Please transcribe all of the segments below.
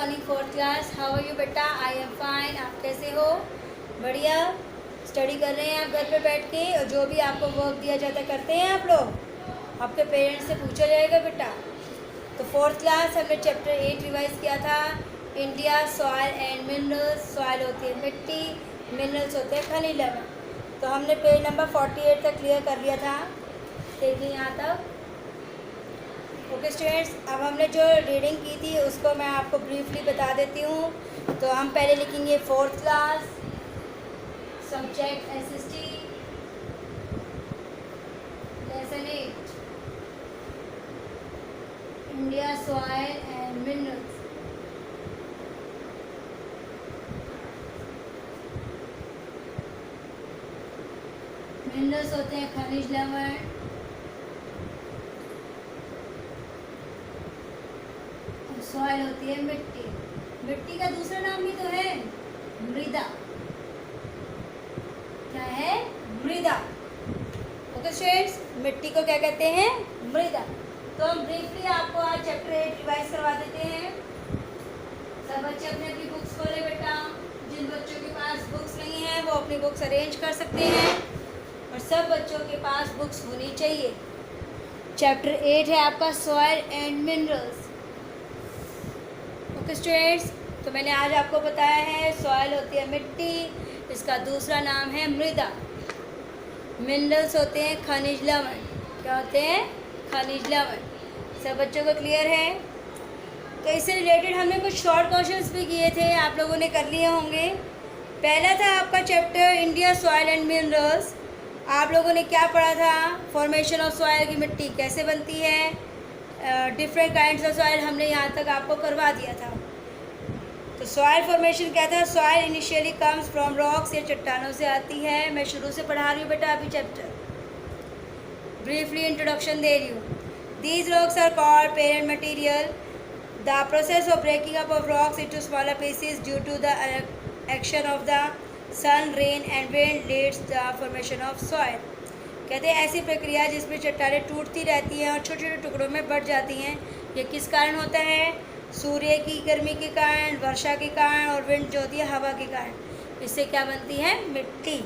Morning fourth class. How are you बेटा? I am fine. आप कैसे हो? बढ़िया। स्टडी कर रहे हैं आप घर पे बैठ के, और जो भी आपको वर्क दिया जाता है करते हैं आप लोग? आपके पेरेंट्स से पूछा जाएगा बेटा। तो फोर्थ क्लास हमने चैप्टर 8 रिवाइज किया था। India soil and minerals. Soil होती है मिट्टी, मिनरल्स होते हैं खनिज लवण। तो हमने पेज नंबर 48 तक क्लियर कर लिया था। देखिए यहाँ तक। ओके स्टूडेंट्स, अब हमने जो रीडिंग की थी उसको मैं आपको ब्रीफली बता देती हूँ। तो हम पहले लिखेंगे fourth class, subject SST, lesson 8, India soil and minerals. Minerals होते हैं खनिज लवण, सॉइल होती है मिट्टी। मिट्टी का दूसरा नाम भी तो है मृदा। क्या है? मृदा। ओके स्टूडेंट्स, मिट्टी को क्या कहते हैं? मृदा। तो हम ब्रीफली आपको आज चैप्टर 8 रिवाइज करवा देते हैं। सब बच्चे अपनी अपनी बुक्स खोले बेटा। जिन बच्चों के पास बुक्स नहीं है वो अपनी बुक्स अरेंज कर सकते हैं, और सब बच्चों के पास बुक्स होनी चाहिए। चैप्टर 8 है आपका soil and minerals. Okay students, तो मैंने आज आपको बताया है सॉइल होती है मिट्टी, इसका दूसरा नाम है मृदा। मिनरल्स होते हैं खनिज लवण। क्या होते हैं? खनिज लवण। सब बच्चों को क्लियर है? तो इससे रिलेटेड हमने कुछ शॉर्ट क्वेश्चंस भी किए थे, आप लोगों ने कर लिए होंगे। पहला था आपका chapter India soil and minerals. आप लोगों ने क्या पढ़ा था? फॉर्मेशन ऑफ सॉइल की मिट्टी कैसे बनती है, डिफरेंट काइंड्स ऑफ सॉइल हमने यहाँ तक आपको करवा दिया था। तो सॉइल फॉर्मेशन क्या था? Soil initially comes from rocks, ये चट्टानों से आती है। मैं शुरू से पढ़ा रही हूँ बेटा अभी चैप्टर, ब्रीफली इंट्रोडक्शन दे रही हूँ। These rocks are called parent material. The process of breaking up of rocks into smaller pieces due to the action of the sun, rain and wind leads the formation of soil. कहते हैं ऐसी प्रक्रिया जिसमें चट्टानें टूटती रहती हैं और छोटे छोटे टुकड़ों में बढ़ जाती हैं। ये किस कारण होता है? सूर्य की गर्मी के कारण, वर्षा के कारण, और विंड जो होती है हवा के कारण। इससे क्या बनती है? मिट्टी।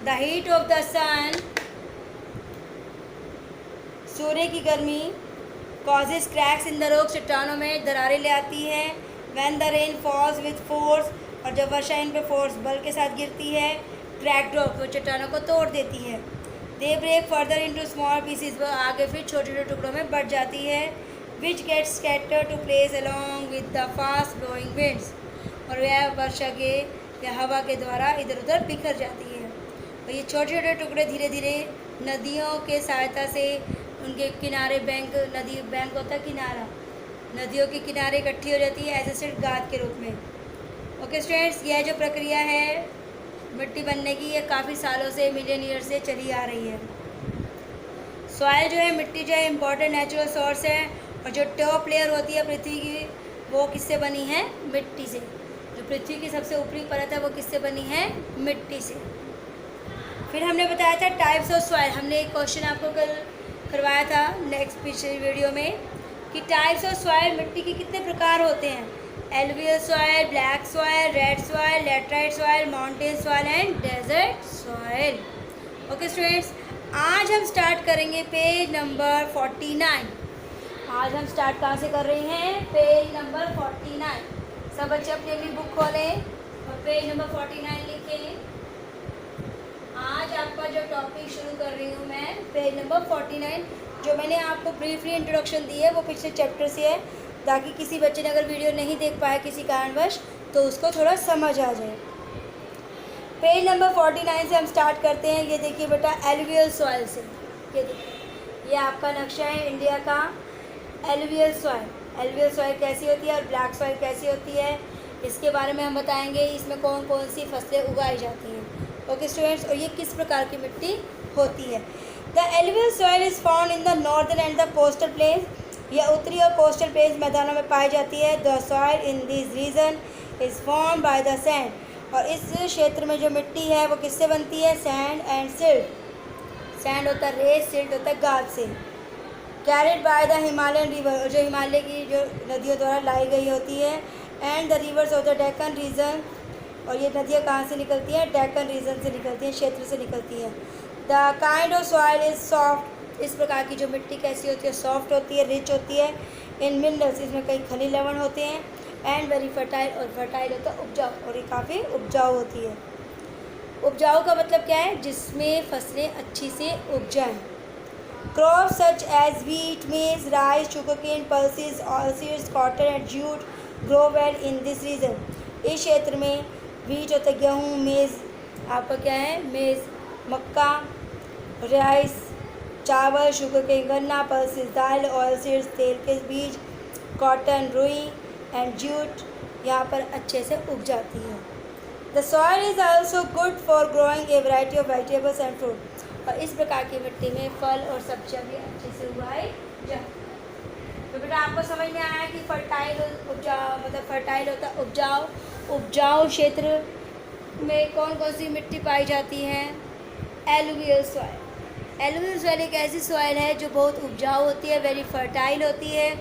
द हीट ऑफ द सन, सूर्य की गर्मी, causes cracks in the rock, चट्टानों में दरारें ले आती है। When the rain false with force, और जब वर्षा इन पे फोर्स बल के साथ गिरती है, क्रैक ड्रॉप, वो चट्टानों को तोड़ देती है। They break further into small pieces, वो आगे फिर छोटे छोटे टुकड़ों में बढ़ जाती है। Which gets scatter to place along with the fast blowing winds, और वह वर्षा के या हवा के द्वारा इधर उधर बिखर जाती है। और ये छोटे छोटे टुकड़े धीरे धीरे नदियों के सहायता से उनके किनारे, बैंक, नदी बैंक होता है किनारा, नदियों के किनारे इकट्ठी हो जाती है एज ए सिर्फ गाद के रूप में। ओके स्टूडेंट्स, यह जो प्रक्रिया है मिट्टी बनने की, ये काफ़ी सालों से, मिलियन ईयर से चली आ रही है। सॉइल जो है, मिट्टी जो है, इम्पॉर्टेंट नेचुरल सोर्स है, और जो टॉप लेयर होती है पृथ्वी की, वो किससे बनी है? मिट्टी से। जो पृथ्वी की सबसे ऊपरी परत है वो किससे बनी है? मिट्टी से। फिर हमने बताया था टाइप्स ऑफ सॉइल। हमने एक क्वेश्चन आपको कल करवाया था नेक्स्ट पिछले वीडियो में, कि टाइप्स ऑफ सॉइल, मिट्टी के कितने प्रकार होते हैं। Alluvial soil, black soil, red soil, laterite soil, mountain soil and desert soil. Okay students, आज हम स्टार्ट करेंगे पेज नंबर 49। आज हम स्टार्ट कहाँ से कर रहे हैं? Page number 49। सब बच्चे अपनी अपनी बुक खोलें और पेज नंबर 49 लिखें। आज आपका जो टॉपिक शुरू कर रही हूँ मैं, पेज नंबर 49। जो मैंने आपको ब्रीफली इंट्रोडक्शन दी है वो पिछले चैप्टर से है, ताकि किसी बच्चे ने अगर वीडियो नहीं देख पाया किसी कारणवश तो उसको थोड़ा समझ आ जाए। पेज नंबर 49 से हम स्टार्ट करते हैं। ये देखिए बेटा, एलुवियल सॉइल से। ये देखिए, ये आपका नक्शा है इंडिया का। एलुवियल सॉइल, एलुवियल सॉइल कैसी होती है और ब्लैक सॉइल कैसी होती है, इसके बारे में हम बताएंगे। इसमें कौन कौन सी फसलें उगाई जाती हैं। ओके स्टूडेंट्स, और ये किस प्रकार की मिट्टी होती है। The alluvial soil is found in the northern and the coastal planes, यह उत्तरी और कोस्टल प्लेन्स मैदानों में पाई जाती है। The soil in this region is form by the sand, और इस क्षेत्र में जो मिट्टी है वो किससे बनती है? Sand and silt. सैंड होता है रेत, सिल्ट होता है गाद से। Carried by the Himalayan river, जो हिमालय की जो नदियों द्वारा लाई गई होती है। And the rivers of the Deccan region, और ये नदियाँ कहाँ से निकलती हैं? डेक्कन रीजन से निकलती हैं, क्षेत्र से निकलती हैं। The kind of soil is soft, इस प्रकार की जो मिट्टी कैसी होती है? सॉफ्ट होती है, रिच होती है इन मिनरल्स, इसमें कई खनिज लवण होते हैं। एंड वेरी फर्टाइल, और फर्टाइल होता है उपजाऊ, और ये काफ़ी उपजाऊ होती है। उपजाऊ का मतलब क्या है? जिसमें फसलें अच्छी से उग जाएँ। Crop such as wheat, maize, rice, sugarcane, pulses, oilseeds, cotton and jute grow well in this region. इस क्षेत्र में wheat होता है गेहूँ, मेज़ आपका क्या है? मेज़, मक्का, राइस चावल, शुगरकेन गन्ना, पल्सेस दाल, ऑयलसीड्स तेल के बीज, कॉटन रुई एंड जूट यहाँ पर अच्छे से उग जाती है। The soil is also good for growing A variety of vegetables and fruit, और इस प्रकार की मिट्टी में फल और सब्जियां भी अच्छे से उगाई जाती हैं। तो बेटा आपको समझ में आया कि फर्टाइल उपजाऊ मतलब फर्टाइल होता है उपजाऊ। उपजाऊ क्षेत्र में कौन कौन सी मिट्टी पाई जाती है? Alluvial soil. एलुवियल सॉइल एक ऐसी सॉइल है जो बहुत उपजाऊ होती है, वेरी फर्टाइल होती है।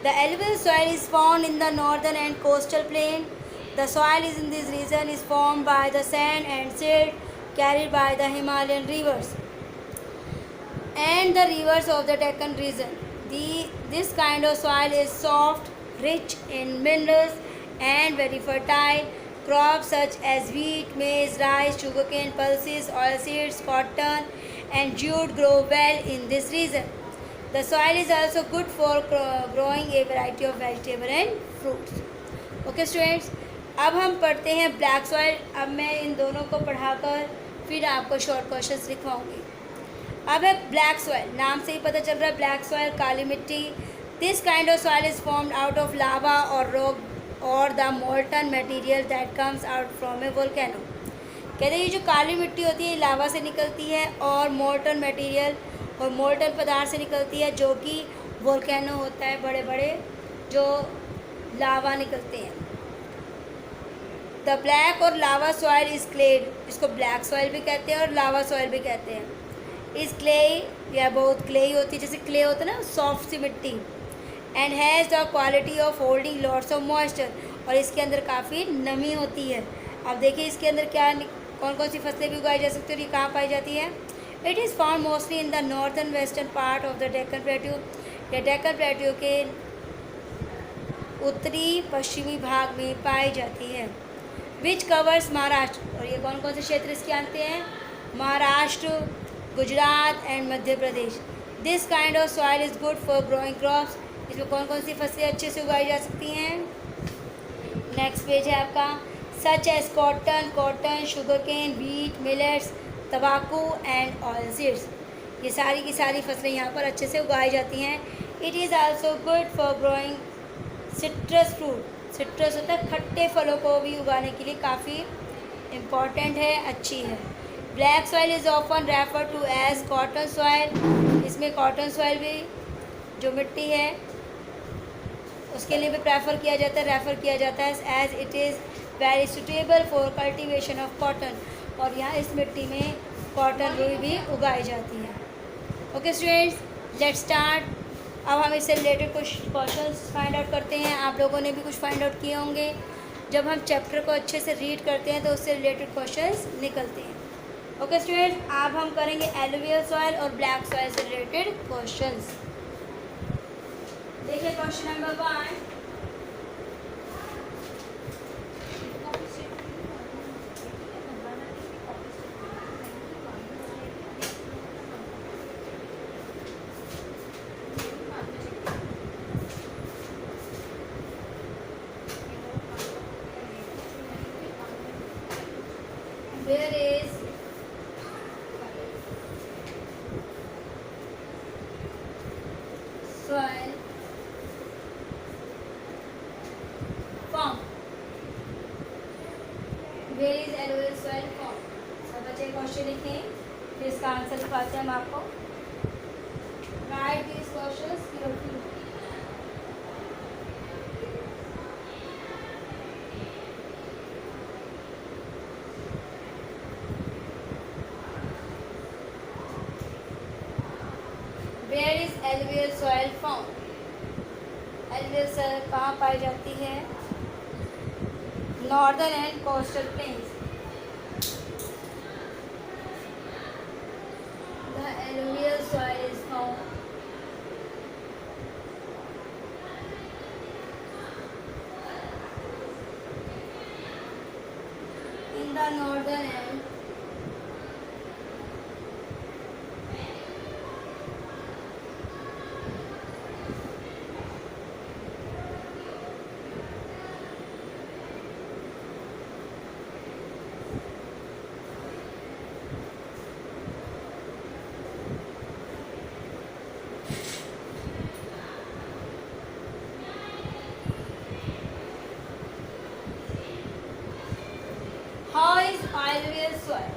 The alluvial soil is found in the northern and coastal plain. The soil is in this region is formed by the sand and silt carried by the Himalayan rivers and the rivers of the Deccan region. This kind of soil is soft, rich in minerals and very fertile. Crops such as wheat, maize, rice, sugarcane, pulses, oilseeds, cotton and jute grow well in this region. The soil is also good for growing a variety of vegetables and fruits. Okay students, अब हम पढ़ते हैं black soil. अब मैं इन दोनों को पढ़ाकर फिर आपको शॉर्ट क्वेश्चंस लिखवाऊंगी। अब है ब्लैक सॉइल, नाम से ही पता चल रहा है ब्लैक सॉइल, काली मिट्टी। This kind of soil is formed out of lava और रॉक और the molten material that comes out from a volcano. कहते हैं ये जो काली मिट्टी होती है लावा से निकलती है और मोल्टन मटेरियल और मोल्टन पदार्थ से निकलती है, जो कि वोल्केनो होता है, बड़े बड़े जो लावा निकलते हैं। द ब्लैक और लावा सॉइल इज क्लेड, इसको ब्लैक सॉइल भी कहते हैं और लावा सॉइल भी कहते हैं। इस क्ले या बहुत क्लेई होती है, जैसे क्ले होता है ना सॉफ्ट सी मिट्टी। And has the quality of holding lots of moisture, और इसके अंदर काफ़ी नमी होती है। अब देखिए इसके अंदर क्या कौन कौन सी फसलें भी उगाई जा सकती है और ये कहाँ पाई जाती है? It is found mostly in the northern western part of the Deccan plateau, या डेक्कन प्लेट्यू के उत्तरी पश्चिमी भाग में पाई जाती है। विच कवर्स महाराष्ट्र, और ये कौन कौन से क्षेत्र इसके आते हैं? Maharashtra, Gujarat and Madhya Pradesh. This kind of soil is good for growing crops, इसमें कौन कौन सी फसलें अच्छे से उगाई जा सकती हैं? नेक्स्ट पेज है आपका। Such as cotton, sugarcane, wheat, millets, तंबाकू एंड ऑयलसीड्स, ये सारी की सारी फसलें यहाँ पर अच्छे से उगाई जाती हैं। It is also good for growing citrus fruit, citrus होता है खट्टे फलों को भी उगाने के लिए काफ़ी इम्पॉर्टेंट है, अच्छी है। Black soil is often refer to as cotton soil, इसमें कॉटन सॉइल भी जो मिट्टी है उसके लिए भी रेफ़र किया जाता है as it is very suitable for cultivation of cotton, और यहाँ इस मिट्टी में कॉटन रुई भी उगाई जाती है। Okay students, let's start. अब हम इससे रिलेटेड कुछ क्वेश्चंस फाइंड आउट करते हैं। आप लोगों ने भी कुछ फाइंड आउट किए होंगे। जब हम चैप्टर को अच्छे से रीड करते हैं तो उससे रिलेटेड क्वेश्चंस निकलते हैं। ओके स्टूडेंट्स, अब हम करेंगे एलुवियल सॉइल और ब्लैक सॉइल से रिलेटेड क्वेश्चंस। देखिए question number 1, where is soil formed? Where is alluvial soil formed? सब बच्चे क्वेश्चन लिखें, फिर इसका आंसर लिखवाते हैं हम आपको। Right this questions carefully. Where is alluvial soil found? alluvial soil कहाँ पाई जाती है? northern and coastal plains. The alluvial soil is found in the northern and how is alluvial soil?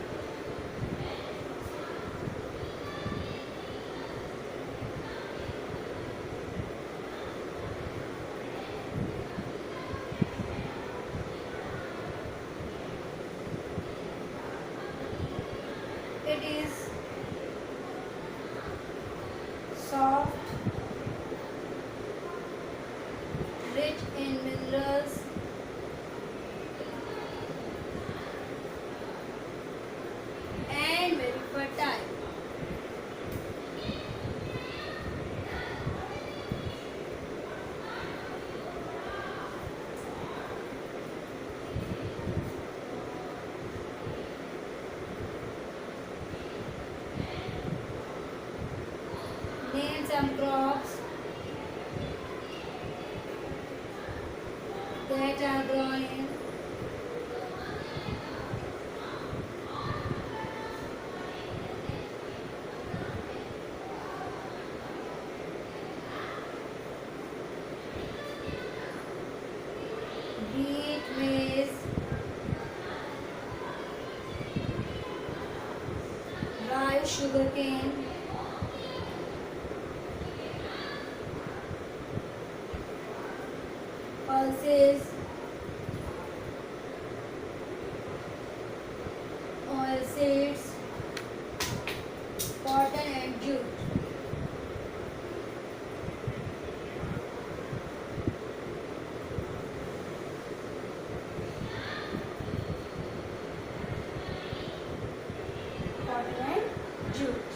It is soft, rich in minerals, and very fertile. Name some crops that are grown in wheat, maize, rice, sugarcane, pulses, oil seeds, cotton and jute. Cotton and jute.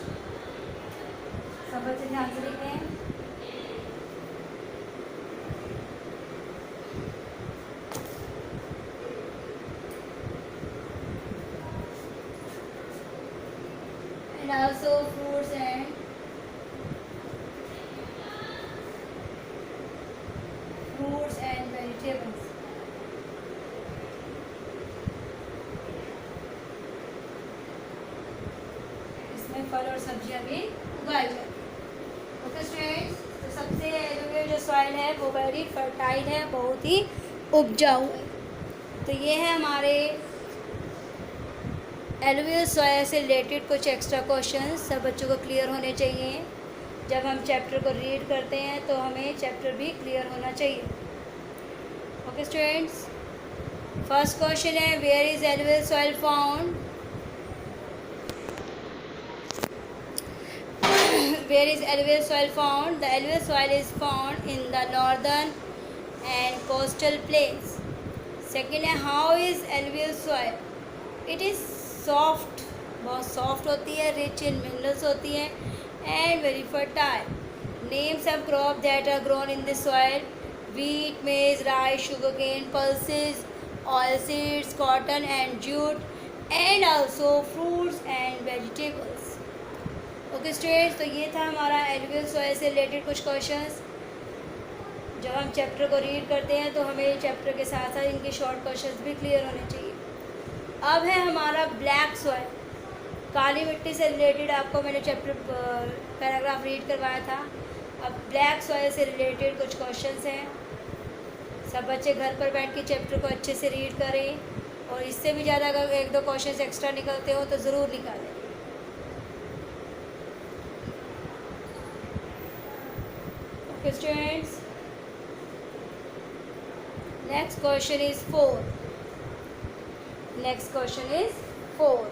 सब बच्चे ध्यान से लिखते हैं. And also fruits and vegetables. इसमें फल और सब्जियां भी उगाई जाती हैं. ओके स्टूडेंट्स, तो सबसे एलुवियल जो सॉइल है वो वेरी फर्टाइल है, बहुत ही उपजाऊ है. तो ये है हमारे एलुवियल सॉइल से रिलेटेड कुछ एक्स्ट्रा क्वेश्चन. सब बच्चों को क्लियर होने चाहिए. जब हम चैप्टर को रीड करते हैं तो हमें चैप्टर भी क्लियर होना चाहिए. ओके स्टूडेंट्स, फर्स्ट क्वेश्चन है where is alluvial soil found. Where is alluvial soil found? The alluvial soil is found in the northern and coastal plains. Second है how is alluvial soil? It is soft, बहुत soft होती है, rich in minerals होती है and very fertile. Name some crop that are grown in this soil. Wheat, maize, rice, sugarcane, pulses, oilseeds, cotton and jute, and also fruits and vegetables. Okay students, तो ये था हमारा alluvial soil से related कुछ questions. जब हम chapter को read करते हैं तो हमें चैप्टर के साथ साथ इनके शॉर्ट क्वेश्चंस भी क्लियर होने चाहिए. अब है हमारा ब्लैक सॉइल, काली मिट्टी से रिलेटेड. आपको मैंने चैप्टर पैराग्राफ रीड करवाया था. अब ब्लैक सॉइल से रिलेटेड कुछ क्वेश्चंस हैं. सब बच्चे घर पर बैठ के चैप्टर को अच्छे से रीड करें, और इससे भी ज़्यादा अगर एक दो क्वेश्चंस एक्स्ट्रा निकलते हो तो ज़रूर निकालें. Okay students, next question is 4. Next question is 4.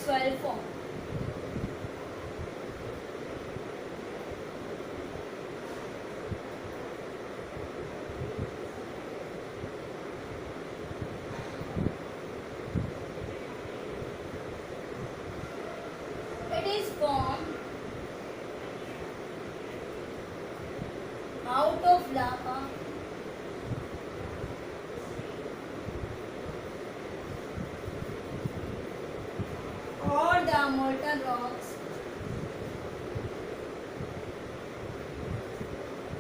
soil form? It is formed out of lava or the molten rocks,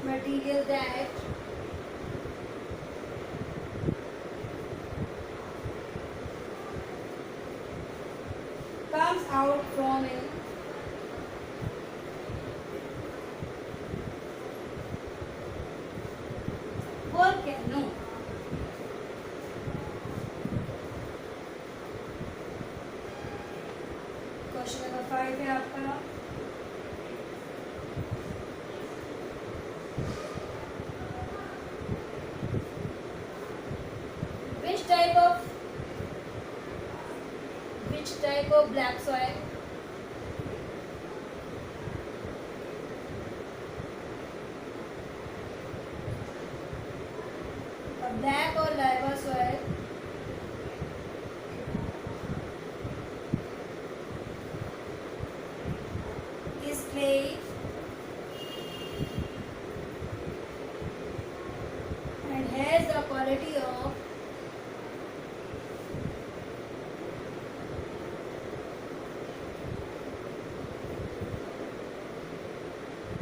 material that comes out from a volcano. Question number 5 है आपका. Which type of black soil? A black or lava soil is clay and has the quality of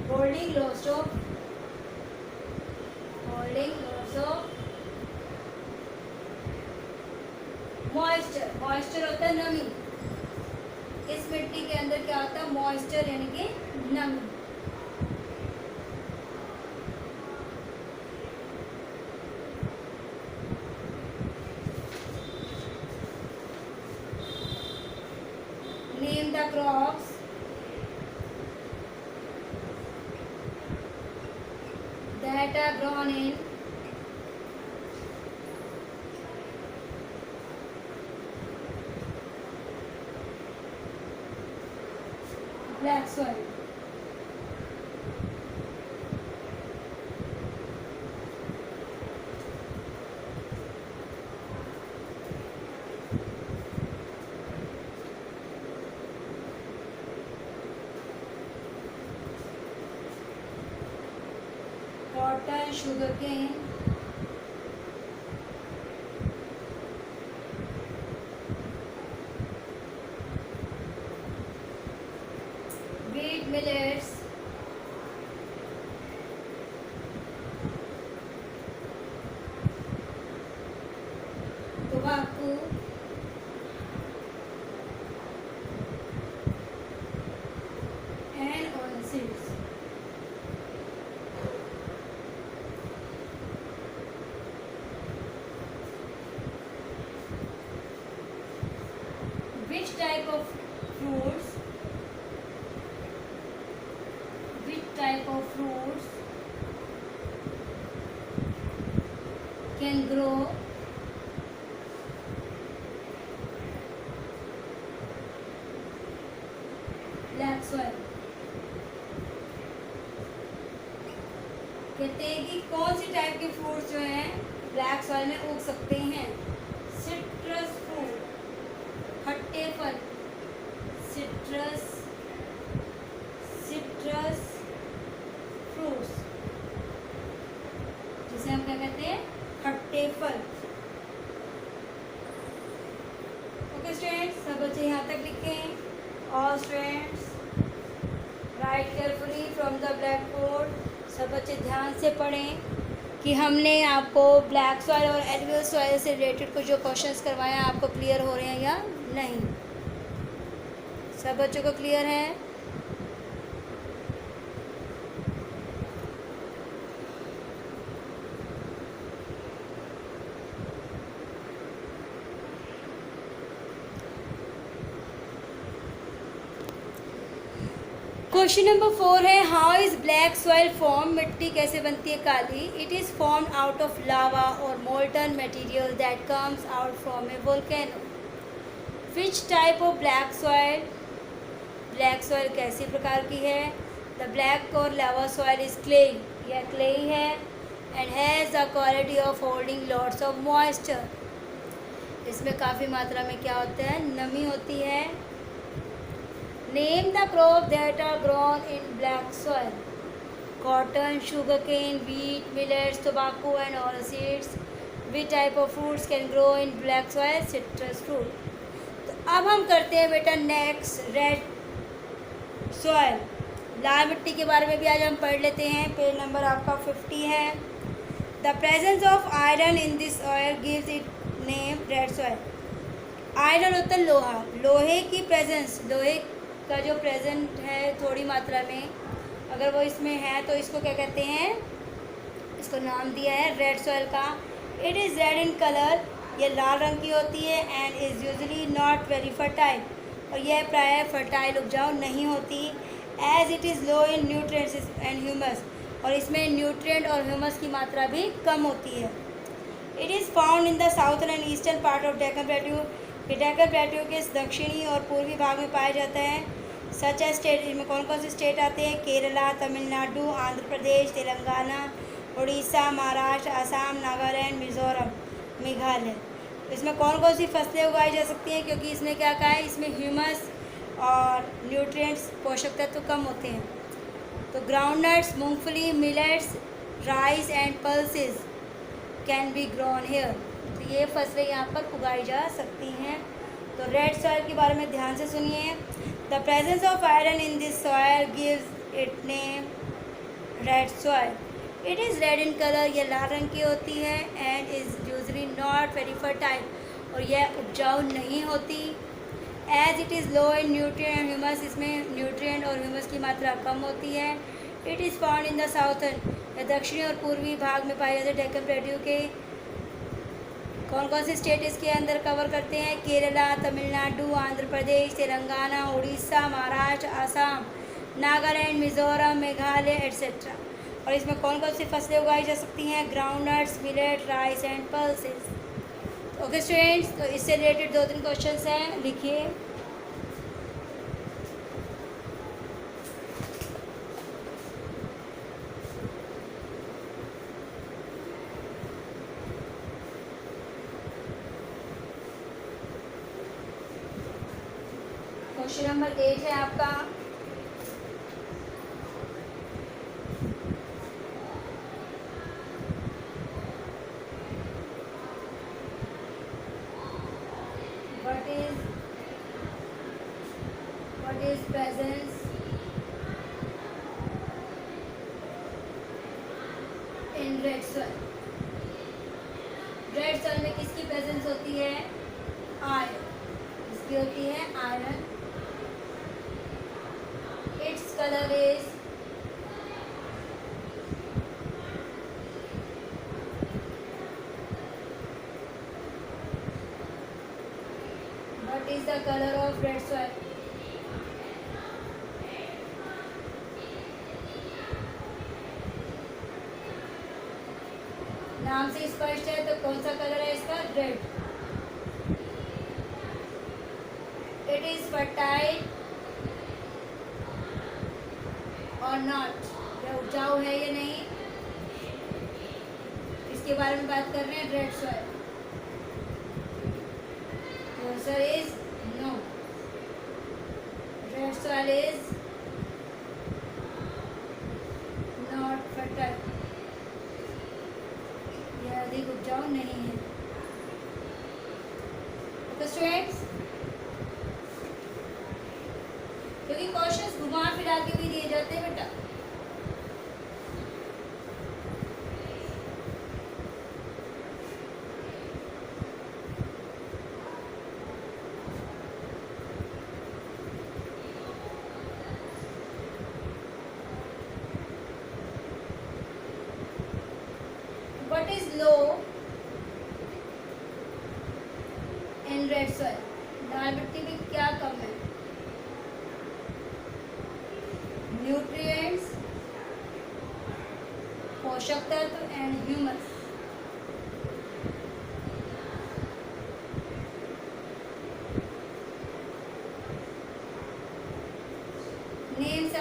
holding lots of moisture. Moisture होता है नमी. इस मिट्टी के अंदर क्या होता है? मॉइस्चर यानी कि नमी. Name the crops that are grown in black soil. Cotton, sugarcane, wheat, millets, tobacco, and oilseeds. Which type of fruits? Which type of fruits can grow black soil? कहते हैं कि कौन सी टाइप के फ्रूट्स जो हैं ब्लैक सॉइल में उग सकते हैं? सिट्रस फ्रूट, खट्टे फल. सिट्रस फ्रूट्स जिसे हम क्या कहते हैं? खट्टे फल. ओके स्टूडेंट्स, सब बच्चे यहाँ तक लिखें. All students right carefully from the black board. सब बच्चे ध्यान से पढ़ें कि हमने आपको ब्लैक सॉइल और एलुवियल सॉइल से रिलेटेड कुछ जो क्वेश्चंस करवाए हैं आपको क्लियर हो रहे हैं या नहीं. सब बच्चों को क्लियर है? क्वेश्चन नंबर 4 है how is black soil form. मिट्टी कैसे बनती है काली? It is formed out of lava और molten material that comes out from a volcano. Which type of black soil, black soil कैसी प्रकार की है? द ब्लैक और लावा सॉइल इज क्ले, यह क्ले है, and has the quality of holding lots of moisture, इसमें काफ़ी मात्रा में क्या होता है, नमी होती है। Name the crop that are grown in black soil, cotton, sugarcane, wheat, millets, tobacco and oilseeds. Which type of fruits can grow in black soil? Citrus fruit. तो अब हम करते हैं बेटा नेक्स्ट रेड सॉइल, लाल मिट्टी के बारे में भी आज हम पढ़ लेते हैं। पेज नंबर आपका 50 है। The presence of iron in this soil gives it name red soil. Iron होता है लोहा, लोहे की प्रेजेंस, लोहे का जो प्रेजेंट है थोड़ी मात्रा में, अगर वो इसमें है तो इसको क्या कहते हैं, इसको नाम दिया है रेड सॉइल का। It is red in colour, ये लाल रंग की होती है, and is usually not very fertile, और यह प्रायः फर्टाइल उपजाऊ नहीं होती। As it is low in nutrients and humus, और इसमें न्यूट्रिएंट और ह्यूमस की मात्रा भी कम होती है। It is found in the southern and eastern part of Deccan plateau, ये डेक्कन प्लेट्यू के दक्षिणी और पूर्वी भाग में पाया जाता है। सच है स्टेट, इनमें कौन कौन से स्टेट आते हैं, केरला, तमिलनाडु, आंध्र प्रदेश, तेलंगाना, उड़ीसा, महाराष्ट्र, असम, नागालैंड, मिज़ोरम, मेघालय। इसमें कौन कौन सी फसलें उगाई जा सकती हैं, क्योंकि इसमें क्या कहा है, इसमें ह्यूमस और न्यूट्रिएंट्स पोषक तत्व कम होते हैं। तो ग्राउंडनट्स, मूंगफली, millets, rice and pulses can be grown here, तो ये फसलें यहाँ पर उगाई जा सकती हैं। तो रेड सॉइल के बारे में ध्यान से सुनिए। The presence of iron in this soil gives it name red soil. It is red in colour, यह लाल रंग की होती है, and is usually not very fertile, और यह उपजाऊ नहीं होती। As it is low in nutrient and humus, इसमें न्यूट्रिएंट और ह्यूमस की मात्रा कम होती है। It is found in the southern, यह दक्षिणी और पूर्वी भाग में पाए जाते हैं डेक्कन प्लेट्यू के। कौन कौन से स्टेट इसके अंदर कवर करते हैं, केरला, तमिलनाडु, आंध्र प्रदेश, तेलंगाना, उड़ीसा, महाराष्ट्र, असम, नागालैंड, मिज़ोरम, मेघालय एट्सेट्रा। और इसमें कौन कौन सी फसलें उगाई जा सकती हैं, groundnuts, millet, rice and pulses. Okay students, तो इससे रिलेटेड 2-3 क्वेश्चंस हैं, लिखिए। क्वेश्चन नंबर 8 है आपका, what is presence in red soil? Red soil में किसकी प्रेजेंस होती है, आयरन, इसकी होती है iron. Its colour is what is the color of red soil? नाम से स्पष्ट है, तो कौन सा कलर है इसका, रेड। इट इज फर्टाइल और नॉट, यह उपजाऊ है या नहीं, इसके बारे में बात कर रहे हैं, रेड सॉइल। तो answer is no, red soil is not fertile, यह अधिक उपजाऊ नहीं है। तो स्टूडेंट्स, क्योंकि क्वेश्चंस घुमा फिरा के भी दिए जाते हैं बेटा, what is low in red soil? लाल मिट्टी में क्या कम है, न्यूट्रिएंट्स, पोषक तत्व and humus.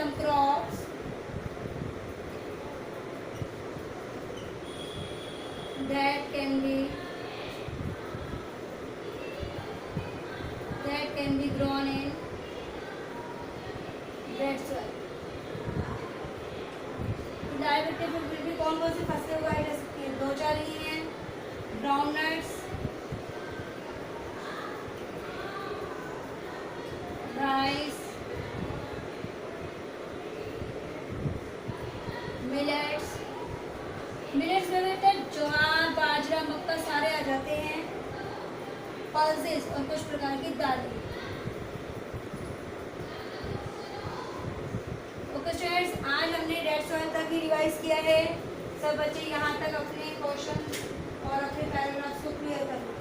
some crops. That can be grown in red soil. Diabetic फिर भी कौन सी फसलें उगाई जा सकती हैं? दो चार ही हैं, ground nuts, rice, millets. Millets में बेटा ज्वार, बाजरा, मक्का सारे आ जाते हैं, पल्सेस और कुछ प्रकार की दालें। ओके स्टूडेंट्स, आज हमने रेड सॉइल तक ही रिवाइज किया है। सब बच्चे यहाँ तक अपने क्वेश्चन और अपने पैराग्राफ्स को क्लियर कर लो।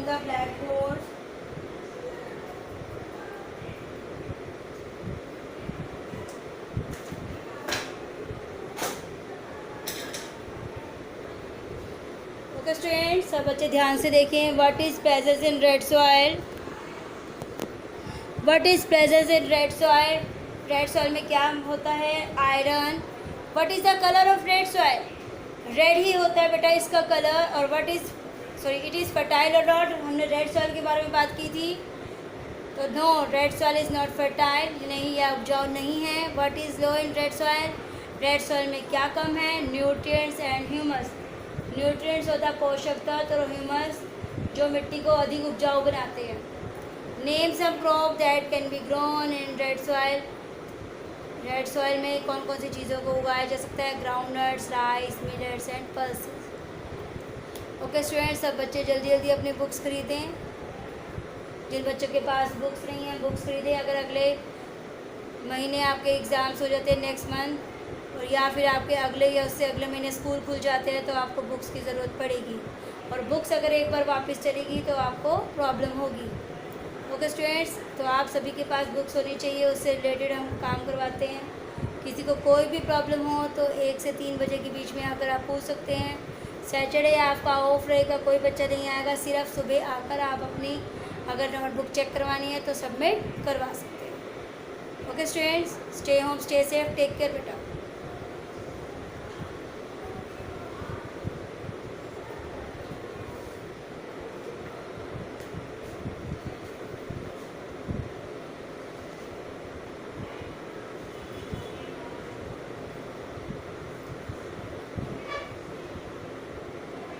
The blackboard. ओके स्टूडेंट्स, सब बच्चे ध्यान से देखें। What is presence in red soil? What is presence in red soil? Red soil में क्या होता है? Iron. What is the colour of red soil? Red ही होता है बेटा इसका कलर। और what is it is fertile और नॉट? हमने रेड सॉइल के बारे में बात की थी, तो no, red soil is not fertile, नहीं, यह उपजाऊ नहीं है। What is low in red soil? Red soil में क्या कम है? Nutrients and humus. न्यूट्रिएंट्स होता है पोषक तत्व, और ह्यूमस जो मिट्टी को अधिक उपजाऊ बनाते हैं। Name some crop that can be grown in red soil. Red soil में कौन कौन सी चीज़ों को उगाया जा सकता है? Groundnuts, rice, millets and pulses. Okay students, सब बच्चे जल्दी जल्दी अपनी बुक्स खरीदें। जिन बच्चों के पास बुक्स नहीं हैं, बुक्स खरीदें। अगर अगले महीने आपके एग्ज़ाम्स हो जाते हैं नेक्स्ट मंथ, और या फिर आपके अगले या उससे अगले महीने स्कूल खुल जाते हैं, तो आपको बुक्स की ज़रूरत पड़ेगी। और बुक्स अगर एक बार वापस चलेगी तो आपको प्रॉब्लम होगी। ओके स्टूडेंट्स, तो आप सभी के पास बुक्स होनी चाहिए, उससे रिलेटेड हम काम करवाते हैं। किसी को कोई भी प्रॉब्लम हो तो 1 से 3 बजे के बीच में आकर आप पूछ सकते हैं। सैटरडे आपका ऑफ रहेगा, कोई बच्चा नहीं आएगा। सिर्फ सुबह आकर आप अपनी अगर नोटबुक चेक करवानी है तो सबमिट करवा सकते हैं। Okay students, stay home, stay safe, take care बेटा।